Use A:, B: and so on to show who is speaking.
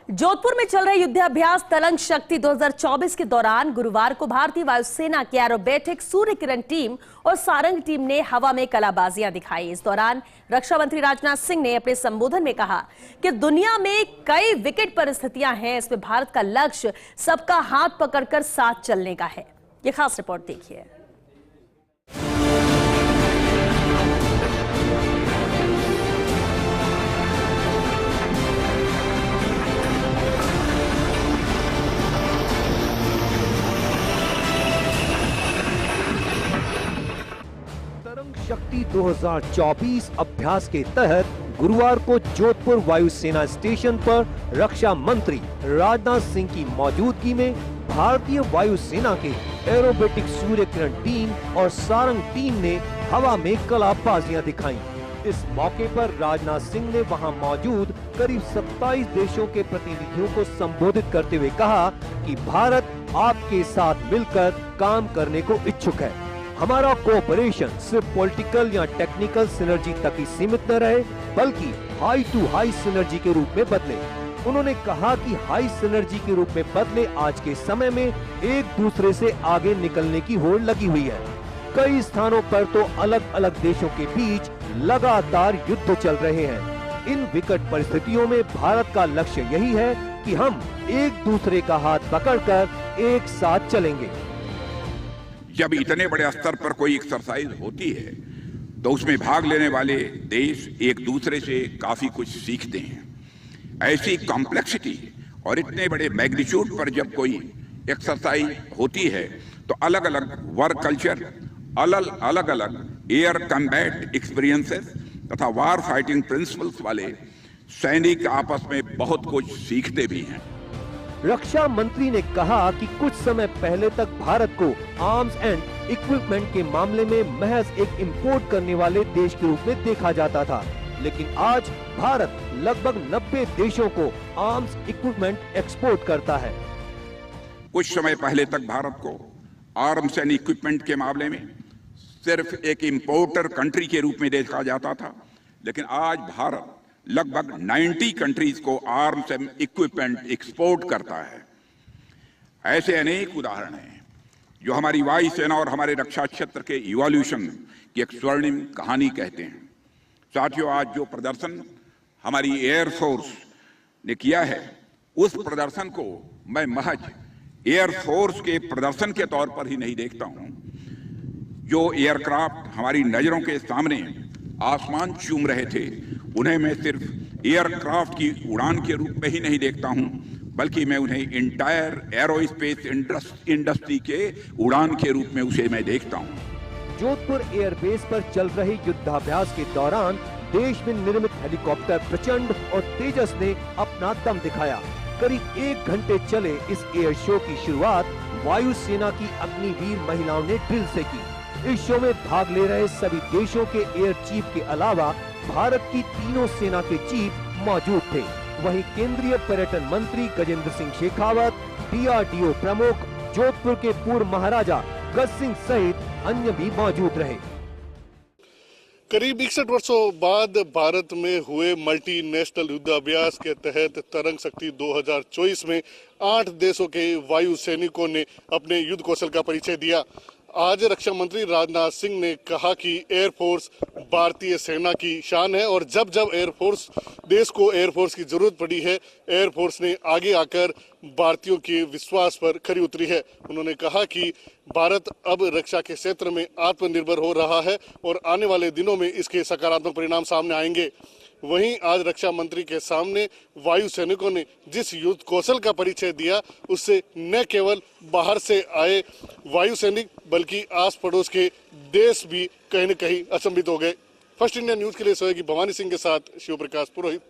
A: जोधपुर में चल रहे युद्धाभ्यास तरंग शक्ति 2024 के दौरान गुरुवार को भारतीय वायुसेना की एरोबेटिक सूर्य किरण टीम और सारंग टीम ने हवा में कलाबाजियां दिखाई। इस दौरान रक्षा मंत्री राजनाथ सिंह ने अपने संबोधन में कहा कि दुनिया में कई विकट परिस्थितियां हैं, इसमें भारत का लक्ष्य सबका हाथ पकड़कर साथ चलने का है। ये खास रिपोर्ट देखिए।
B: तरंग शक्ति 2024 अभ्यास के तहत गुरुवार को जोधपुर वायुसेना स्टेशन पर रक्षा मंत्री राजनाथ सिंह की मौजूदगी में भारतीय वायुसेना के एरोबेटिक सूर्य किरण टीम और सारंग टीम ने हवा में कलाबाजियां दिखाई। इस मौके पर राजनाथ सिंह ने वहां मौजूद करीब 27 देशों के प्रतिनिधियों को संबोधित करते हुए कहा कि भारत आपके साथ मिलकर काम करने को इच्छुक है। हमारा कोऑपरेशन सिर्फ पॉलिटिकल या टेक्निकल सिनर्जी तक ही सीमित न रहे, बल्कि हाई टू हाई सिनर्जी के रूप में बदले। उन्होंने कहा कि हाई सिनर्जी के रूप में बदले आज के समय में एक दूसरे से आगे निकलने की होड़ लगी हुई है। कई स्थानों पर तो अलग अलग देशों के बीच लगातार युद्ध चल रहे हैं। इन विकट परिस्थितियों में भारत का लक्ष्य यही है कि हम एक दूसरे का हाथ पकड़कर एक साथ चलेंगे।
C: जब इतने बड़े स्तर पर कोई एक्सरसाइज होती है तो उसमें भाग लेने वाले देश एक दूसरे से काफी कुछ सीखते हैं। ऐसी कॉम्प्लेक्सिटी और इतने बड़े मैग्नीट्यूड पर जब कोई एक्सरसाइज होती है तो अलग अलग वर्क कल्चर, अलग अलग एयर कम्बैट एक्सपीरियंसेस तथा वार फाइटिंग प्रिंसिपल्स वाले सैनिक आपस में बहुत कुछ सीखते भी हैं।
B: रक्षा मंत्री ने कहा कि कुछ समय पहले तक भारत को आर्म्स एंड इक्विपमेंट के मामले में महज एक इंपोर्ट करने वाले देश के रूप में देखा जाता था, लेकिन आज भारत लगभग 90 देशों को आर्म्स इक्विपमेंट एक्सपोर्ट करता है।
C: कुछ समय पहले तक भारत को आर्म्स एंड इक्विपमेंट के मामले में सिर्फ एक इंपोर्टर कंट्री के रूप में देखा जाता था, लेकिन आज भारत लगभग 90 कंट्रीज को आर्म्स एंड इक्विपमेंट एक्सपोर्ट करता है। ऐसे अनेक उदाहरण हैं जो हमारी वायुसेना और हमारे रक्षा क्षेत्र के इवोल्यूशन की एक स्वर्णिम कहानी कहते हैं। साथियों, आज जो प्रदर्शन हमारी एयरफोर्स ने किया है, उस प्रदर्शन को मैं महज एयरफोर्स के प्रदर्शन के तौर पर ही नहीं देखता हूं। जो एयरक्राफ्ट हमारी नजरों के सामने आसमान चूम रहे थे, उन्हें मैं सिर्फ एयरक्राफ्ट की उड़ान के रूप में ही नहीं देखता हूं, बल्कि मैं उन्हें इंटायर एरोस्पेस इंडस्ट्री के उड़ान के रूप में उसे मैं देखता हूं।
B: जोधपुर एयरबेस पर चल रहे युद्धाभ्यास के दौरान देश में निर्मित हेलीकॉप्टर प्रचंड और तेजस ने अपना दम दिखाया। करीब 1 घंटे चले इस एयर शो की शुरुआत वायुसेना की अग्निवीर महिलाओं ने ड्रिल से की। इस शो में भाग ले रहे सभी देशों के एयर चीफ के अलावा भारत की तीनों सेना के चीफ मौजूद थे। वहीं केंद्रीय पर्यटन मंत्री गजेंद्र सिंह शेखावत, DRDO प्रमुख, जोधपुर के पूर्व महाराजा गज सिंह सहित अन्य भी मौजूद रहे।
D: करीब 61 वर्षों बाद भारत में हुए मल्टीनेशनल युद्धाभ्यास के तहत तरंग शक्ति 2024 में 8 देशों के वायु सैनिकों ने अपने युद्ध कौशल का परिचय दिया। आज रक्षा मंत्री राजनाथ सिंह ने कहा कि एयरफोर्स भारतीय सेना की शान है और जब जब एयरफोर्स देश को एयरफोर्स की जरूरत पड़ी है, एयरफोर्स ने आगे आकर भारतीयों के विश्वास पर खरी उतरी है। उन्होंने कहा कि भारत अब रक्षा के क्षेत्र में आत्मनिर्भर हो रहा है और आने वाले दिनों में इसके सकारात्मक परिणाम सामने आएंगे। वहीं आज रक्षा मंत्री के सामने वायु सैनिकों ने जिस युद्ध कौशल का परिचय दिया, उससे न केवल बाहर से आए वायु सैनिक बल्कि आस पड़ोस के देश भी कहीं न कहीं अचंभित हो गए। फर्स्ट इंडिया न्यूज के लिए सहयोगी भवानी सिंह के साथ शिव प्रकाश पुरोहित।